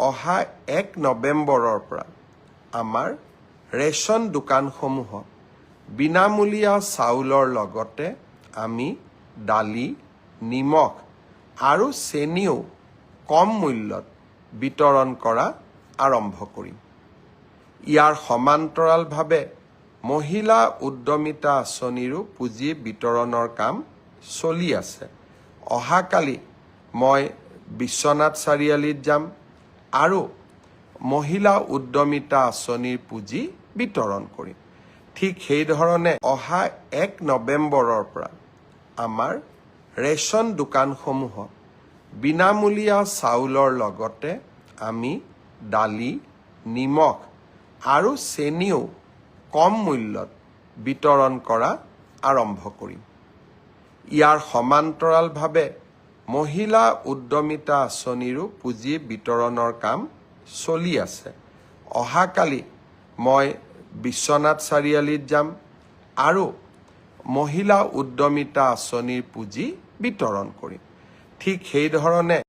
অহা 1 নৱেম্বৰৰ পৰা আমাৰ ৰেচন দোকানসমূহত বিনামূলীয়া চাউলৰ লগতে আমি দালি, নিমখ আৰু চেনিও কম মূল্যত বিতৰণ কৰা আৰম্ভ কৰিম। ইয়াৰ সমান্তৰালভাৱে মহিলা উদ্যমিতা আঁচনিৰো পুঁজি বিতৰণৰ কাম চলি আছে। অহাকালি মই বিশ্বনাথ চাৰিআলিত যাম আৰু মহিলা উদ্যমিতা আঁচনিৰ পুঁজি বিতৰণ কৰিম। ঠিক সেইধৰণে অহা 1 নৱেম্বৰৰ পৰা আমাৰ ৰেচন দোকানসমূহত বিনামূলীয়া চাউলৰ লগতে আমি দালি, নিমখ আৰু চেনিও কম মূল্যত বিতৰণ কৰা আৰম্ভ কৰিম। ইয়াৰ সমান্তৰালভাৱে মহিলা উদ্যমিতা আঁচনিৰো পুঁজি বিতৰণৰ কাম চলি আছে। অহাকালি মই বিশ্বনাথ চাৰিআলিত যাম আৰু মহিলা উদ্যমিতা আঁচনিৰ পুঁজি বিতৰণ কৰিম। ঠিক সেইধৰণে